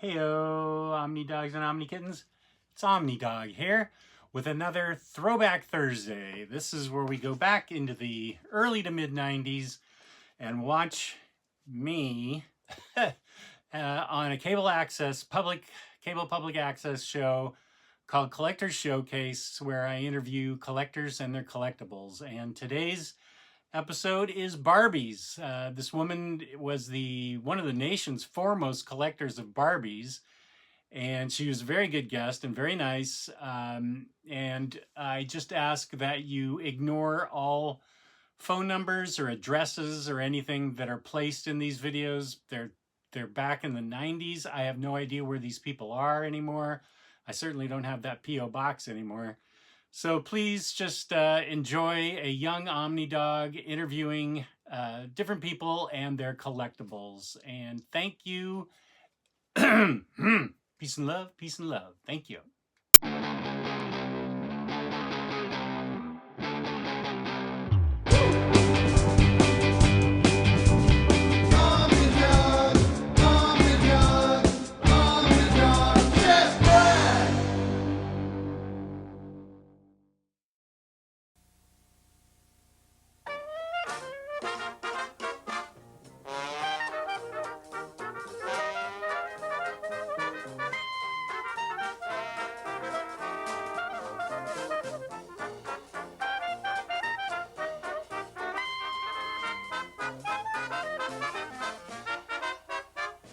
Heyo, OmniDogs and OmniKittens. It's OmniDog here with another Throwback Thursday. This is where we go back into the early to mid 90s and watch me on a cable public access show called Collector's Showcase, where I interview collectors and their collectibles. And today's episode is Barbies. This woman was one of the nation's foremost collectors of Barbies, and she was a very good guest and very nice. And I just ask that you ignore all phone numbers or addresses or anything that are placed in these videos. They're back in the 90s. I have no idea where these people are anymore. I certainly don't have that P.O. box anymore. So please just enjoy a young OmniDog interviewing different people and their collectibles. And thank you. Peace and love, peace and love. Thank you.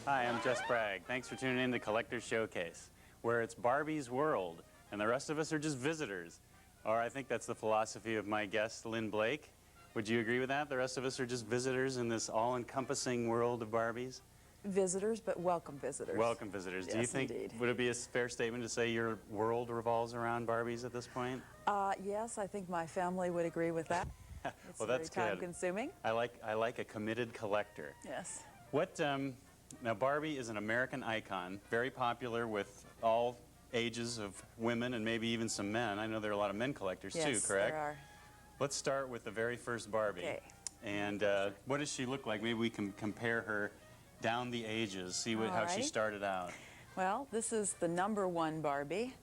Hi, I'm Jess Bragg. Thanks for tuning in to Collector's Showcase, where it's Barbie's world, and the rest of us are just visitors. Or I think that's the philosophy of my guest, Lynn Blake. Would you agree with that? The rest of us are just visitors in this all-encompassing world of Barbies? Visitors, but welcome visitors. Welcome visitors. Yes, Do you think, indeed. Would it be a fair statement to say your world revolves around Barbies at this point? Yes, I think my family would agree with that. It's Well, that's very good. time-consuming. I like a committed collector. Yes. Now, Barbie is an American icon, very popular with all ages of women and maybe even some men. I know there are a lot of men collectors too, correct? There are. Let's start with the very first Barbie. Okay. And what does she look like? Maybe we can compare her down the ages, see how she Alrighty. started out. Well, this is the #1 Barbie.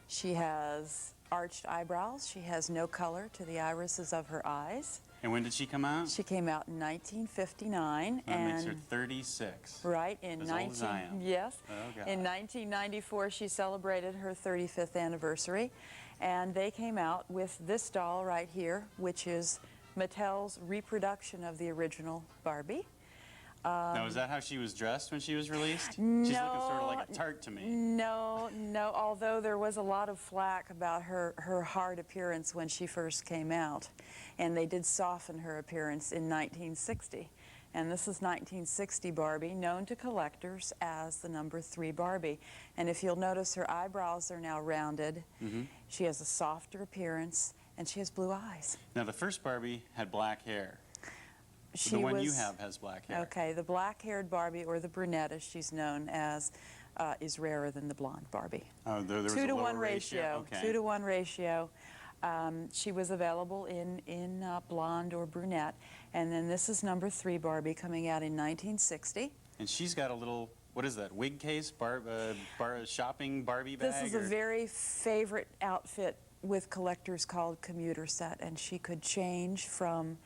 She has arched eyebrows. She has no color to the irises of her eyes. And when did she come out? She came out in 1959. That and makes her 36. Right, in As old as I am. Yes. Oh, God. In 1994, she celebrated her 35th anniversary, and they came out with this doll right here, which is Mattel's reproduction of the original Barbie. Now, is that how she was dressed when she was released? She's looking sort of like a tart to me. No, although there was a lot of flack about her hard appearance when she first came out, and they did soften her appearance in 1960. And this is 1960 Barbie, known to collectors as the #3 Barbie. And if you'll notice, her eyebrows are now rounded. She has a softer appearance, and she has blue eyes. Now, the first Barbie had black hair. She The one you was- have has black hair. Okay, the black-haired Barbie, or the brunette as she's known as, is rarer than the blonde Barbie. Oh, there was 2 a to lower 1 ratio. Okay. 2 to 1 ratio. She was available in blonde or brunette. And then this is #3 Barbie, coming out in 1960. And she's got a little, what is that, wig case, shopping Barbie bag? This is a very favorite outfit with collectors called commuter set, and she could change from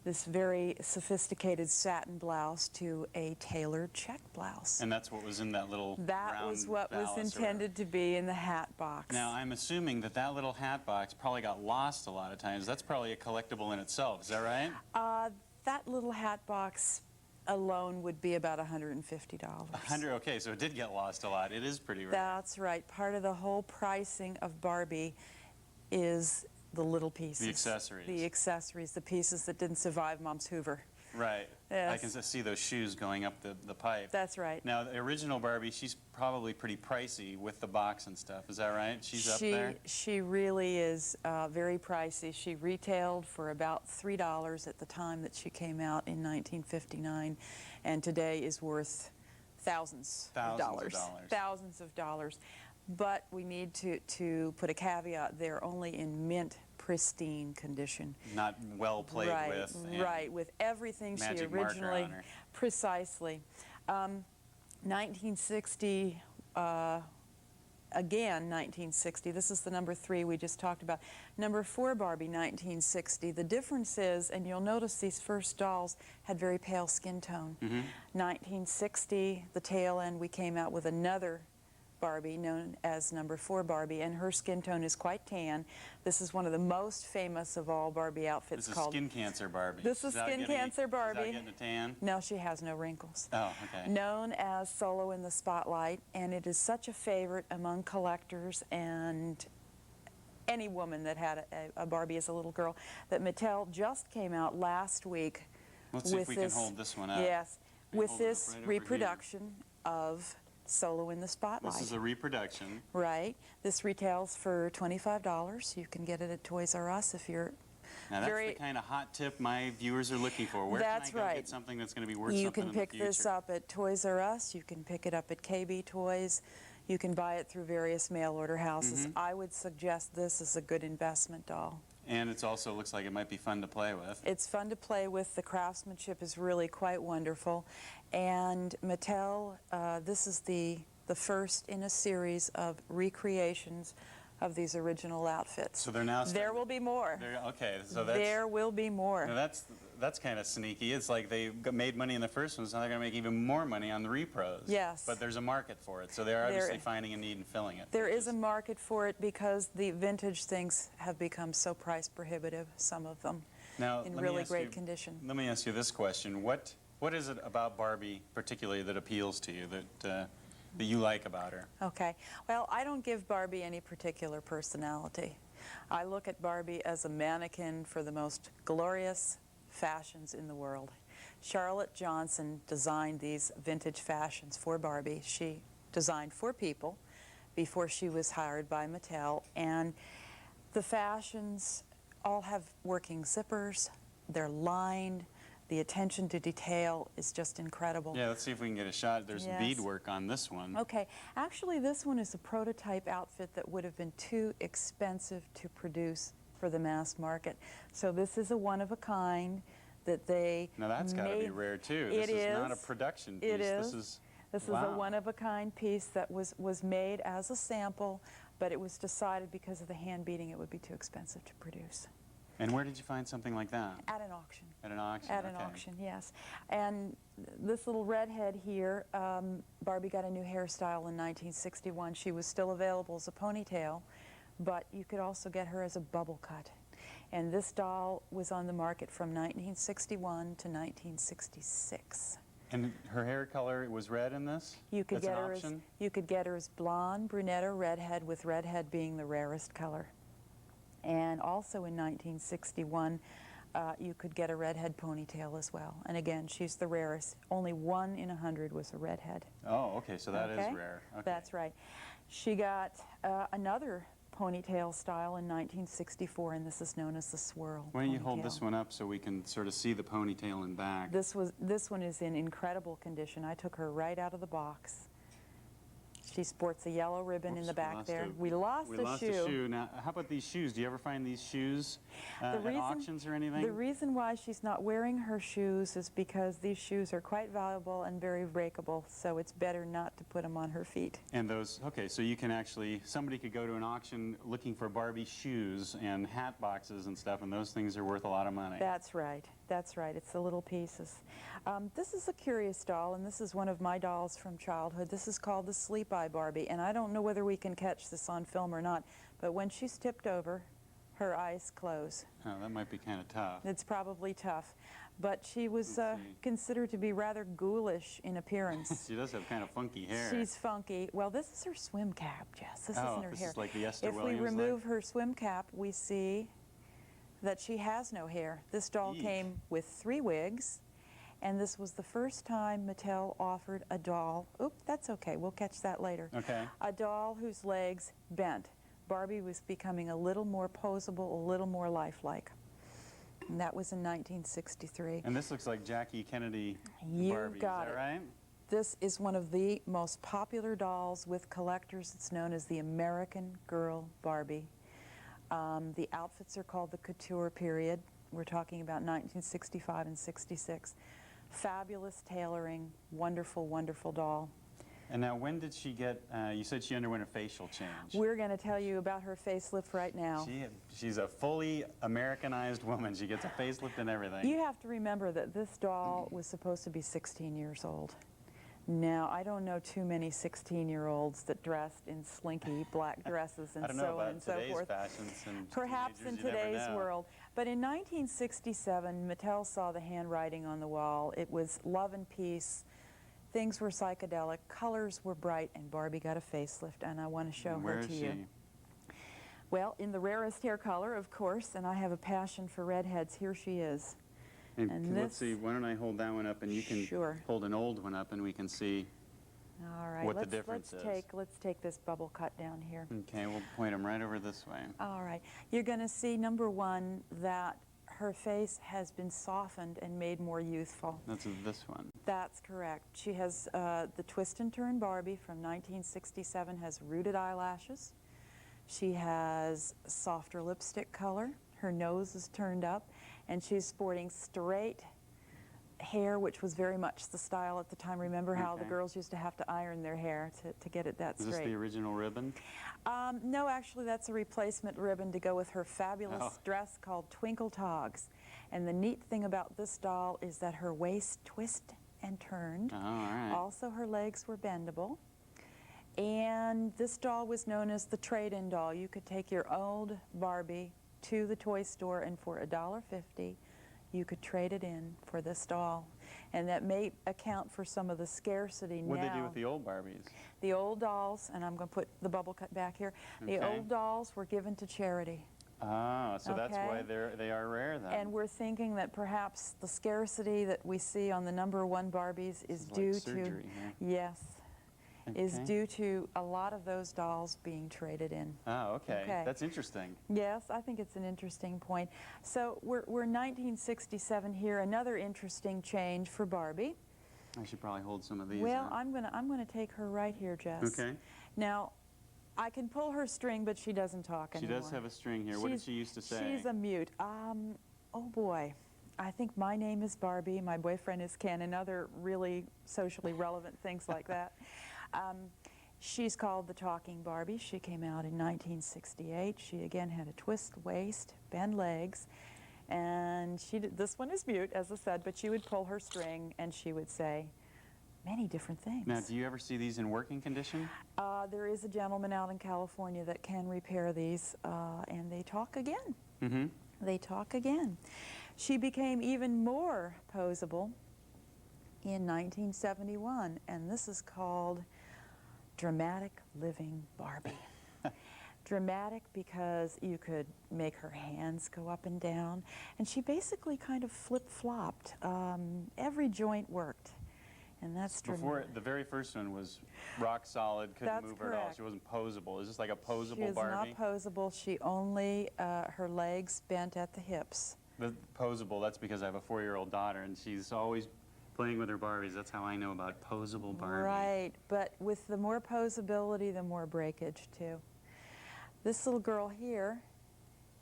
this very sophisticated satin blouse to a tailored check blouse. And that's what was in that little That round was what was phallus or intended to be in the hat box. Now, I'm assuming that little hat box probably got lost a lot of times. That's probably a collectible in itself, is that right? That little hat box alone would be about $150. 100, okay, so it did get lost a lot. It is pretty rare. That's right. Part of the whole pricing of Barbie is the little pieces. The accessories. The accessories, the pieces that didn't survive Mom's Hoover. Right. Yes. I can see those shoes going up the pipe. That's right. Now, the original Barbie, she's probably pretty pricey with the box and stuff. Is that right? She's up there? She really is very pricey. She retailed for about $3 at the time that she came out in 1959, and today is worth thousands of dollars. Thousands of dollars. But we need to put a caveat, they're only in mint pristine condition. Not well played with. Right, with everything she magic marker originally, on her. precisely. 1960, again, 1960. This is the number 3 we just talked about. Number 4 Barbie, 1960. The difference is, and you'll notice these first dolls had very pale skin tone. 1960, the tail end, we came out with another Barbie known as number 4 Barbie, and her skin tone is quite tan. This is one of the most famous of all Barbie outfits. This is called Skin Cancer Barbie. This is Skin Cancer Barbie. Is that getting a tan? No, she has no wrinkles. Oh, okay. Known as Solo in the Spotlight, and it is such a favorite among collectors and any woman that had a Barbie as a little girl, that Mattel just came out last week. Let's see if we can hold this one up. Yes, with hold it up this right over reproduction of Solo in the Spotlight. This is a reproduction. Right. This retails for $25. You can get it at Toys R Us if you're Now that's the kind of hot tip my viewers are looking for. Where That's can I go right. get something that's going to be worth You something can in the pick future? this up at Toys R Us. You can pick it up at KB Toys. You can buy it through various mail order houses. I would suggest this is a good investment doll. And it also looks like it might be fun to play with. It's fun to play with. The craftsmanship is really quite wonderful. And Mattel, this is the first in a series of recreations of these original outfits. So they're now There will be more. Okay, so that's There will be more. now that's kind of sneaky. It's like they made money in the first one, so they're going to make even more money on the repros. Yes. But there's a market for it, so they're obviously finding a need and filling it. There is a market for it because the vintage things have become so price prohibitive, some of them, Now, in let me really ask great you- condition. Let me ask you this question: What is it about Barbie particularly that appeals to you, that you like about her? Okay. Well, I don't give Barbie any particular personality. I look at Barbie as a mannequin for the most glorious fashions in the world. Charlotte Johnson designed these vintage fashions for Barbie. She designed for people before she was hired by Mattel, and the fashions all have working zippers. They're lined. The attention to detail is just incredible. Yeah, let's see if we can get a shot. There's Yes. beadwork on this one. Okay, actually this one is a prototype outfit that would have been too expensive to produce for the mass market. So this is a one-of-a-kind that they Now that's got to be made- rare too. It This is not a is. production piece. It is. This is a wow. one-of-a-kind piece that was made as a sample, but it was decided because of the hand beating it would be too expensive to produce. And where did you find something like that? At an auction. At an auction. At an okay. auction, yes. And this little redhead here, Barbie got a new hairstyle in 1961. She was still available as a ponytail, but you could also get her as a bubble cut. And this doll was on the market from 1961 to 1966. And her hair color was red in this? You could That's get an her as option? you could get her as blonde, brunette, or redhead, with redhead being the rarest color. And also in 1961, you could get a redhead ponytail as well. And again, she's the rarest. Only 1 in 100 was a redhead. Oh, okay, so that is Okay? rare. Okay. That's right. She got another ponytail style in 1964, and this is known as the Swirl. Why don't you hold ponytail. this one up so we can sort of see the ponytail in back? This one is in incredible condition. I took her right out of the box. She sports a yellow ribbon in Oops, the back there. we lost the shoe. a shoe. Now, how about these shoes? Do you ever find these shoes at auctions or anything? The reason why she's not wearing her shoes is because these shoes are quite valuable and very breakable, so it's better not to put them on her feet. And those, okay, so you can actually, somebody could go to an auction looking for Barbie shoes and hat boxes and stuff, and those things are worth a lot of money. That's right. That's right. It's the little pieces. This is a curious doll, and this is one of my dolls from childhood. This is called the Sleep Eye Barbie, and I don't know whether we can catch this on film or not, but when she's tipped over, her eyes close. Oh, that might be kind of tough. It's probably tough, but she was Let's see. considered to be rather ghoulish in appearance. She does have kind of funky hair. She's funky. Well, this is her swim cap, Jess. This isn't her this hair. is like the Esther If we Williams remove her swim cap, we see that she has no hair. This doll Eek. came with 3 wigs, and this was the first time Mattel offered a doll. Oop, that's okay. We'll catch that later. Okay. A doll whose legs bent. Barbie was becoming a little more posable, a little more lifelike. And that was in 1963. And this looks like Jackie Kennedy You Barbie, got is it. that right? This is one of the most popular dolls with collectors. It's known as the American Girl Barbie. The outfits are called the Couture period. We're talking about 1965 and 66. Fabulous tailoring, wonderful, wonderful doll. And now, when did she get, you said she underwent a facial change. We're going to tell you about her facelift right now. She's a fully Americanized woman. She gets a facelift and everything. You have to remember that this doll was supposed to be 16 years old. Now, I don't know too many 16-year-olds that dressed in slinky black dresses and so on and so forth. Fashions and Perhaps in today's world. But in 1967, Mattel saw the handwriting on the wall. It was love and peace. Things were psychedelic, colors were bright, and Barbie got a facelift, and I want to show her to you. Well, in the rarest hair color, of course, and I have a passion for redheads. Here she is. And let's see, why don't I hold that one up, and you can hold an old one up, and we can see what the difference is. Let's take this bubble cut down here. Okay, we'll point them right over this way. All right. You're going to see, number one, that her face has been softened and made more youthful. That's this one. That's correct. She has the Twist and Turn Barbie from 1967 has rooted eyelashes. She has softer lipstick color. Her nose is turned up, and she's sporting straight hair, which was very much the style at the time. Remember how the girls used to have to iron their hair to get it that straight? Is this the original ribbon? No, actually, that's a replacement ribbon to go with her fabulous dress called Twinkle Togs. And the neat thing about this doll is that her waist twisted and turned. Oh, all right. Also, her legs were bendable. And this doll was known as the trade-in doll. You could take your old Barbie to the toy store, and for $1.50, you could trade it in for this doll. And that may account for some of the scarcity now. What did they do with the old Barbies? The old dolls, and I'm going to put the bubble cut back here, the old dolls were given to charity. Ah, so that's why they are rare then. And we're thinking that perhaps the scarcity that we see on the #1 Barbies is due to, is due to a lot of those dolls being traded in. Oh, okay. That's interesting. Yes, I think it's an interesting point. So we're 1967 here. Another interesting change for Barbie. I should probably hold some of these. Well, I'm gonna take her right here, Jess. Okay. Now, I can pull her string, but she doesn't talk anymore. She does have a string here. What did she used to say? She's a mute. Oh boy. I think my name is Barbie, my boyfriend is Ken, and other really socially relevant things like that. She's called the Talking Barbie. She came out in 1968. She again had a twist waist, bend legs, and this one is mute, as I said, but she would pull her string and she would say many different things. Now, do you ever see these in working condition? There is a gentleman out in California that can repair these, and they talk again. Mm-hmm. They talk again. She became even more posable in 1971, and this is called Dramatic Living Barbie. Dramatic because you could make her hands go up and down, and she basically kind of flip-flopped. Every joint worked, and that's dramatic. The very first one was rock solid, couldn't move her at all. She wasn't posable. Is this like a posable Barbie? She is not posable. She only, her legs bent at the hips. The posable, that's because I have a 4-year-old daughter, and she's always playing with her Barbies. That's how I know about posable Barbie. Right, but with the more posability, the more breakage, too. This little girl here,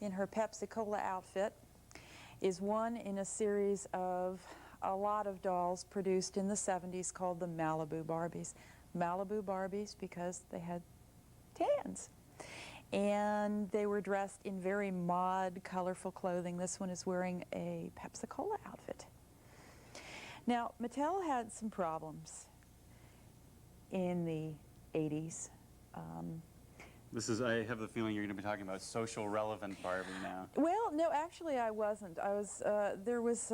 in her Pepsi-Cola outfit, is one in a series of a lot of dolls produced in the 70s called the Malibu Barbies. Malibu Barbies because they had tans. And they were dressed in very mod, colorful clothing. This one is wearing a Pepsi-Cola outfit. Now, Mattel had some problems in the 80s. I have the feeling you're going to be talking about social relevant Barbie now. Well, no, actually I wasn't. There was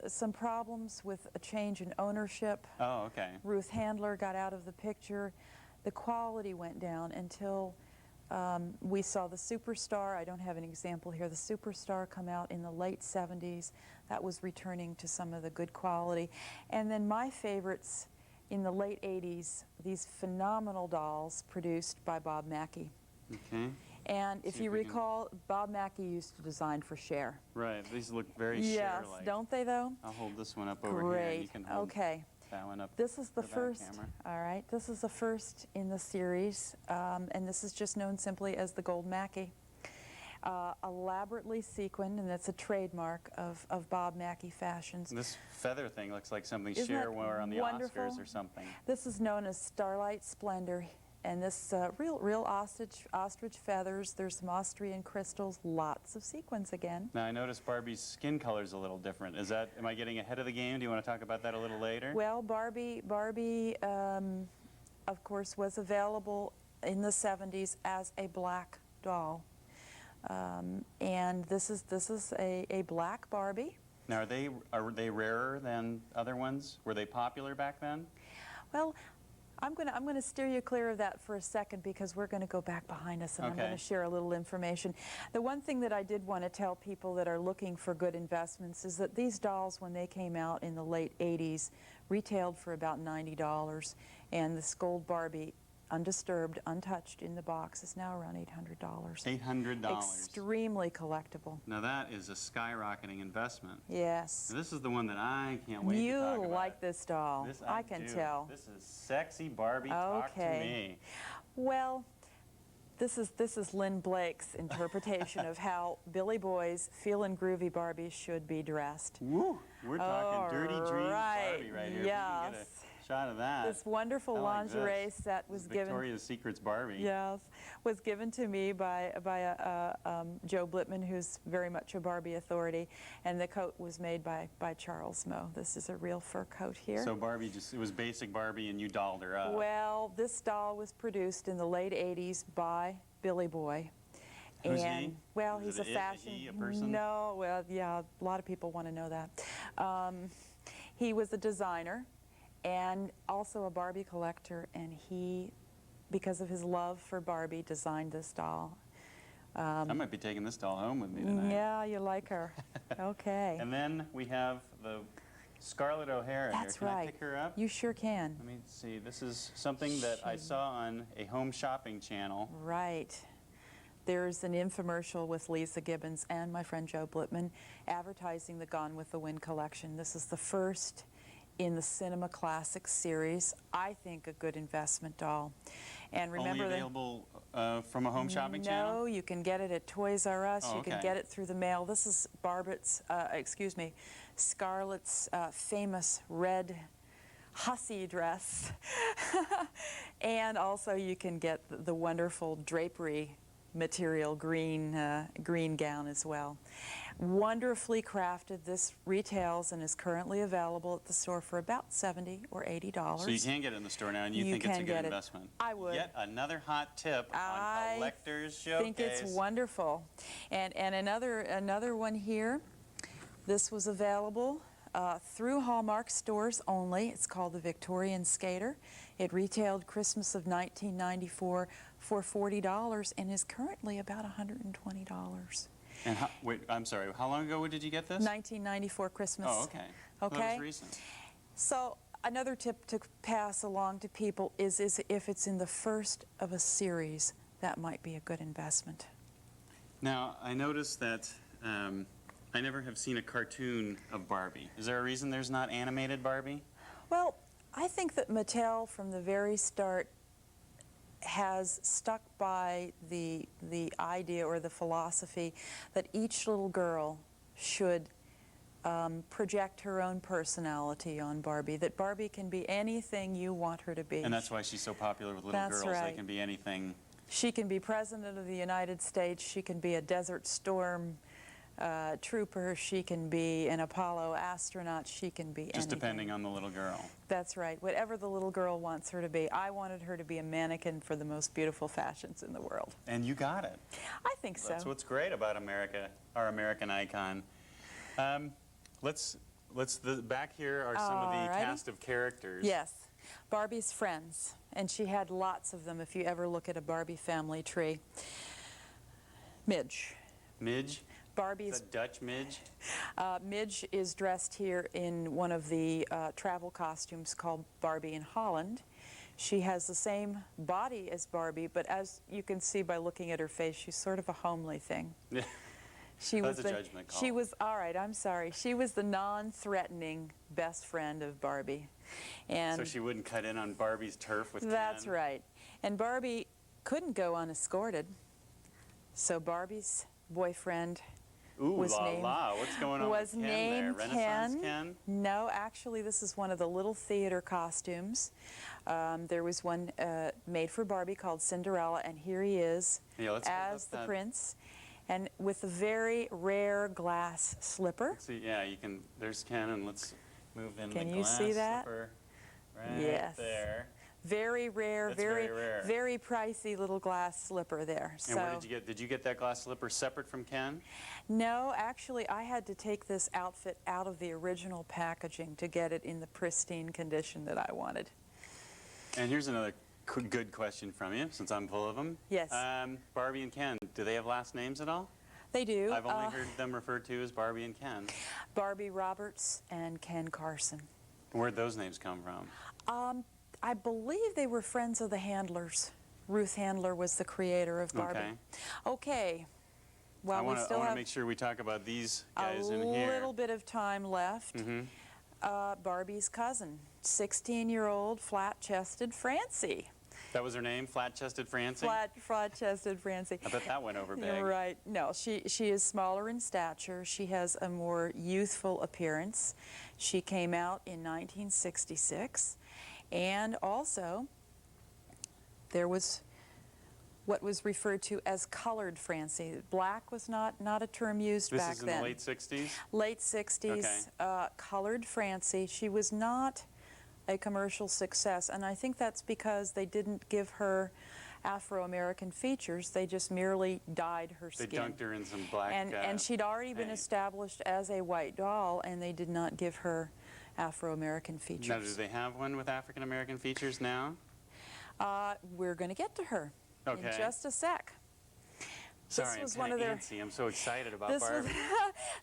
some problems with a change in ownership. Oh, okay. Ruth Handler got out of the picture. The quality went down until we saw the Superstar. I don't have an example here. The Superstar come out in the late 70s. That was returning to some of the good quality. And then my favorites in the late 80s, these phenomenal dolls produced by Bob Mackie. Okay. And if you recall, Bob Mackie used to design for Cher. Right. These look very Cher-like. Yes, don't they though? I'll hold this one up over Great. here. And you can hold that one up. This is the back first. camera. All right. This is the first in the series, and this is just known simply as the Gold Mackie. Elaborately sequined, and that's a trademark of Bob Mackie Fashions. This feather thing looks like something Isn't Cher that wore on the wonderful? Oscars or something. This is known as Starlight Splendor, and this real ostrich feathers. There's some Austrian crystals, lots of sequins again. Now I noticed Barbie's skin color is a little different. Is that, am I getting ahead of the game? Do you want to talk about that a little later? Well, Barbie, of course, was available in the 70s as a black doll, and this is a black Barbie. Now are they rarer than other ones? Were they popular back then? Well, I'm gonna steer you clear of that for a second because we're gonna go back behind us and I'm gonna share a little information. The one thing that I did want to tell people that are looking for good investments is that these dolls, when they came out in the late 80s, retailed for about $90, and this gold Barbie, undisturbed, untouched in the box, is now around $800. $800. Extremely collectible. Now that is a skyrocketing investment. Yes. This is the one that I can't wait to talk about. You like this doll. This I can do. tell. This is sexy Barbie. Talk to me. Well, this is Lynn Blake's interpretation of how Billy Boy's feelin' groovy Barbies should be dressed. Woo! We're talking Dirty Dreams Barbie right here. Yes. We can get a shot of that. This wonderful lingerie set was given. Victoria's Secret's Barbie. Yes, was given to me by Joe Blitman, who's very much a Barbie authority, and the coat was made by Charles Moe. This is a real fur coat here. So Barbie it was basic Barbie and you dolled her up. Well, this doll was produced in the late 80s by Billy Boy. Who's he? Well, Is he's it a fashion. Is he a person? No, well, yeah, a lot of people want to know that. He was a designer and also a Barbie collector, and he, because of his love for Barbie, designed this doll. I might be taking this doll home with me tonight. Yeah, you like her. Okay. And then we have the Scarlett O'Hara here. That's Can right. I pick her up? You sure can. Let me see. This is something that I saw on a home shopping channel. Right. There's an infomercial with Lisa Gibbons and my friend Joe Blitman advertising the Gone with the Wind collection. This is the first in the Cinema Classics series. I think a good investment doll. And remember, Only available from a home shopping channel? No, you can get it at Toys R Us. Oh, You can okay. get it through the mail. This is Scarlett's famous red hussy dress. And also you can get the wonderful drapery material green gown as well. Wonderfully crafted. This retails and is currently available at the store for about $70 or $80. So you can get it in the store now, and you think it's a good investment. I would. Yet another hot tip on Collector's Showcase. I think it's wonderful. And another one here. This was available through Hallmark stores only. It's called the Victorian Skater. It retailed Christmas of 1994 for $40 and is currently about $120. And wait, I'm sorry, how long ago did you get this? 1994 Christmas. Oh, okay. Okay. That was recent. So another tip to pass along to people is if it's in the first of a series, that might be a good investment. Now, I noticed that I never have seen a cartoon of Barbie. Is there a reason there's not animated Barbie? Well, I think that Mattel from the very start has stuck by the idea or the philosophy that each little girl should project her own personality on Barbie, that Barbie can be anything you want her to be. And that's why she's so popular with little That's girls. right. They can be anything. She can be President of the United States, she can be a Desert Storm trooper, she can be an Apollo astronaut, she can be Just anything. depending on the little girl. That's right. Whatever the little girl wants her to be. I wanted her to be a mannequin for the most beautiful fashions in the world. And you got it. I think so. That's what's great about America, our American icon. Back here are some of the Alrighty. cast of characters. Yes. Barbie's friends. And she had lots of them if you ever look at a Barbie family tree. Midge. Midge? Barbie's Is that Dutch Midge? Midge is dressed here in one of the travel costumes called Barbie in Holland. She has the same body as Barbie, but as you can see by looking at her face, she's sort of a homely thing. She That's was a judgment call. She was, all right, I'm sorry. She was the non-threatening best friend of Barbie. And So she wouldn't cut in on Barbie's turf with that's Ken? right. And Barbie couldn't go unescorted. So Barbie's boyfriend Ooh was la named, la, what's going on was with Ken there? named Renaissance Ken. Ken? No, actually, this is one of the little theater costumes. There was one made for Barbie called Cinderella, and here he is Yeah, let's hold as up the that- prince, and with a very rare glass slipper. Let's see, yeah, you can, there's Ken, and let's move in Can the you glass see that? slipper right Yes. there. Very rare, That's very rare. very pricey little glass slipper there. And where did you get that glass slipper separate from Ken? No, actually, I had to take this outfit out of the original packaging to get it in the pristine condition that I wanted. And here's another good question from you, since I'm full of them. Yes. Barbie and Ken, do they have last names at all? They do. I've only heard them referred to as Barbie and Ken. Barbie Roberts and Ken Carson. Where'd those names come from? I believe they were friends of the Handlers. Ruth Handler was the creator of Barbie. Okay. Okay. Well, I we want still to have make sure we talk about these a guys in here. little bit of time left. Barbie's cousin, 16-year-old flat-chested Francie. That was her name, Flat-Chested Francie? Flat-chested Francie. I bet that went over big. You're right. No, she is smaller in stature. She has a more youthful appearance. She came out in 1966. And also, there was what was referred to as colored Francie. Black was not a term used This back is in then. the late 60s? Late 60s, colored Francie. She was not a commercial success, and I think that's because they didn't give her Afro-American features. They just merely dyed her They skin. dunked her in some black And she'd already been paint. established as a white doll, and they did not give her Afro-American features. Now, do they have one with African-American features now? We're going to get to her in Okay. just a sec. Sorry, was I'm one kind of of their- antsy. I'm so excited about This was, Barbie.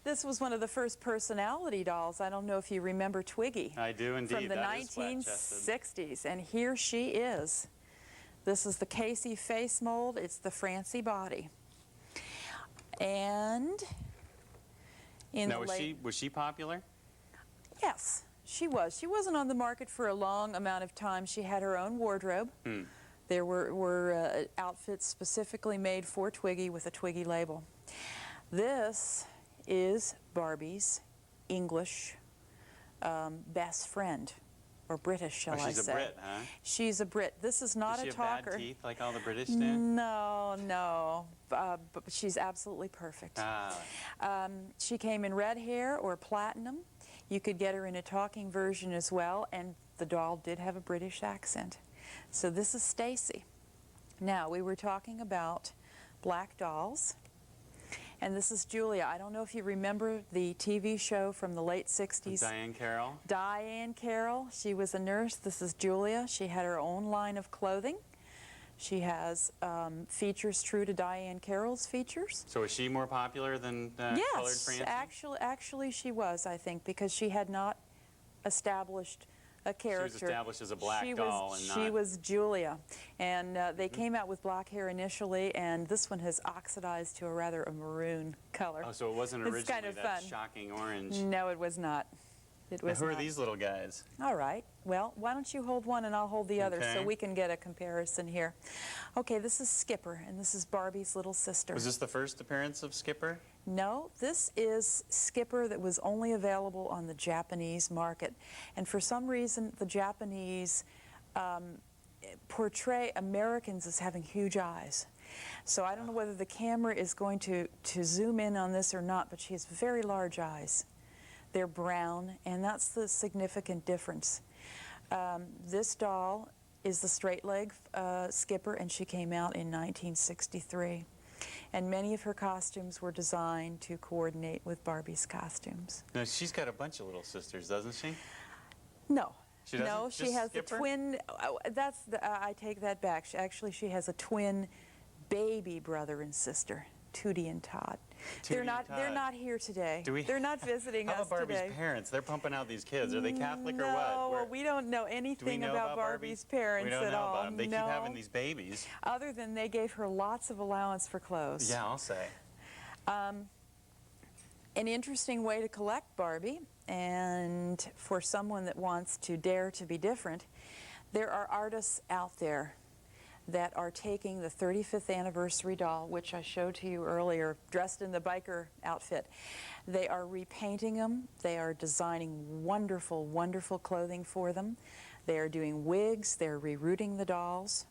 this was one of the first personality dolls. I don't know if you remember Twiggy. I do indeed. From the That is flat-chested. 1960s, and here she is. This is the Casey face mold. It's the Francie body. And in Now, the late... was she popular? Yes, she was. She wasn't on the market for a long amount of time. She had her own wardrobe. There were outfits specifically made for Twiggy with a Twiggy label. This is Barbie's English best friend, or British, shall I say. She's a Brit, huh? She's a Brit. This is not Does she a have talker. bad teeth like all the British do? No, no, but she's absolutely perfect. She came in red hair or platinum. You could get her in a talking version as well, and the doll did have a British accent. So this is Stacy. Now, we were talking about black dolls, and this is Julia. I don't know if you remember the TV show from the late 60s. Diane Carroll? Diane Carroll. She was a nurse. This is Julia. She had her own line of clothing. She has features true to Diane Carroll's features. So is she more popular than Colored Yes, Francie? actually she was, I think, because she had not established a character. She was established as a black doll and She not... was Julia. And they came out with black hair initially, and this one has oxidized to a maroon color. Oh, so it wasn't It's originally kind of that fun. shocking orange. No, it was not. It Now, was who are not. these little guys? All right. Well, why don't you hold one and I'll hold the other so Okay. we can get a comparison here. Okay, this is Skipper, and this is Barbie's little sister. Was this the first appearance of Skipper? No, this is Skipper that was only available on the Japanese market. And for some reason, the Japanese portray Americans as having huge eyes. So I don't know whether the camera is going to zoom in on this or not, but she has very large eyes. They're brown, and that's the significant difference. This doll is the straight leg Skipper, and she came out in 1963. And many of her costumes were designed to coordinate with Barbie's costumes. No, she's got a bunch of little sisters, doesn't she? No. She doesn't? No, she Just has Skipper? a twin. I take that back. Actually, she has a twin baby brother and sister, Tootie and Todd. Tootie and They're Todd. not here today. Do we- They're not visiting How us about Barbie's today. parents? They're pumping out these kids. Are they Catholic or what? No, Where- we don't know do we anything know about Barbie's Barbie? parents We don't at know all. about them. They no. keep having these babies. Other than they gave her lots of allowance for clothes. Yeah, I'll say. An interesting way to collect Barbie, and for someone that wants to dare to be different, there are artists out there that are taking the 35th anniversary doll, which I showed to you earlier, dressed in the biker outfit. They are repainting them. They are designing wonderful, wonderful clothing for them. They are doing wigs. They're rerouting the dolls.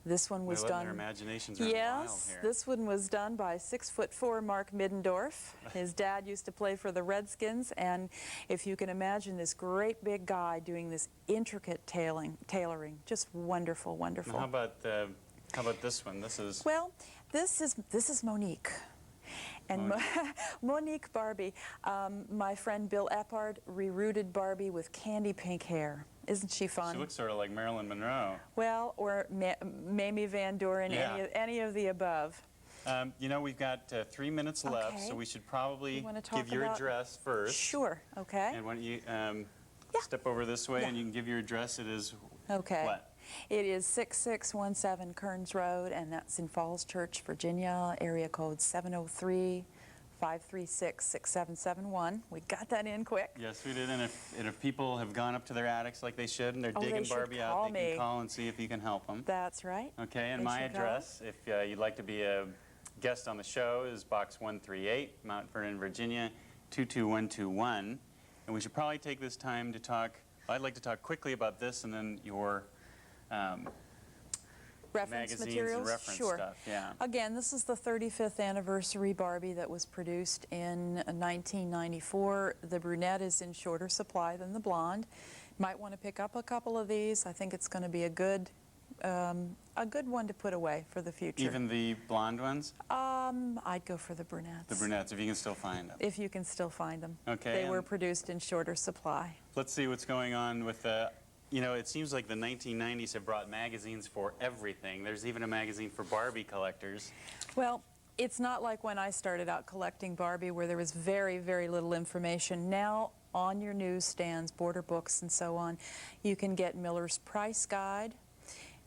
This one was They're letting done. Their imaginations run wild here. This one was done by 6'4" Mark Middendorf. His dad used to play for the Redskins, and if you can imagine this great big guy doing this intricate tailoring, just wonderful, wonderful. Now, how about this one? This is this is Monique. And Monique Barbie, my friend Bill Eppard rerouted Barbie with candy pink hair. Isn't she fun? She looks sort of like Marilyn Monroe. Well, or Mamie Van Doren, Yeah. any of the above. You know, we've got 3 minutes left, so we should probably give your address first. Sure, okay. And why don't you step over this way and you can give your address. It is what? It is 6617 Kearns Road, and that's in Falls Church, Virginia, area code 703-536-6771. We got that in quick. Yes, we did. And if people have gone up to their attics like they should and they're digging Barbie out, they can call and see if you can help them. That's right. Okay, and my address, if you'd like to be a guest on the show, is Box 138, Mount Vernon, Virginia, 22121. And we should probably take this time to talk. I'd like to talk quickly about this and then your reference magazines materials? And reference Sure. stuff. Yeah. Again, this is the 35th anniversary Barbie that was produced in 1994. The brunette is in shorter supply than the blonde. Might want to pick up a couple of these. I think it's going to be a good one to put away for the future. Even the blonde ones? I'd go for the brunettes. The brunettes, if you can still find them. If you can still find them. Okay. They were produced in shorter supply. Let's see what's going on with the... You know, it seems like the 1990s have brought magazines for everything. There's even a magazine for Barbie collectors. Well, it's not like when I started out collecting Barbie where there was very, very little information. Now, on your newsstands, border books, and so on, you can get Miller's Price Guide.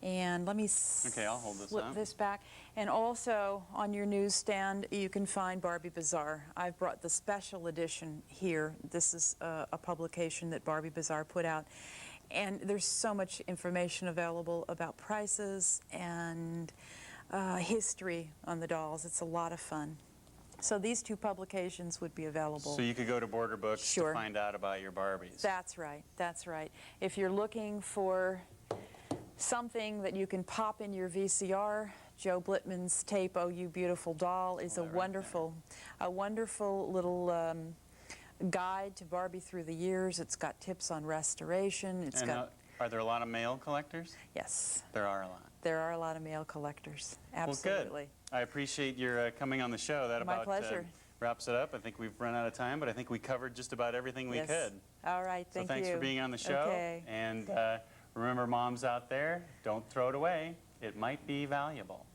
And let me I'll hold this flip up. this back. And also, on your newsstand, you can find Barbie Bazaar. I've brought the special edition here. This is a publication that Barbie Bazaar put out. And there's so much information available about prices and history on the dolls. It's a lot of fun. So these two publications would be available. So you could go to Border Books to find out about your Barbies. That's right. That's right. If you're looking for something that you can pop in your VCR, Joe Blittman's tape, "Oh You Beautiful Doll," is a wonderful little guide to Barbie through the years. It's got tips on restoration. Are there a lot of male collectors? Yes. There are a lot. There are a lot of male collectors. Absolutely. Well, good. I appreciate your coming on the show. That My pleasure. Wraps it up. I think we've run out of time, but I think we covered just about everything we could. All right. Thank you. So thanks for being on the show. Okay. And remember, moms out there, don't throw it away. It might be valuable.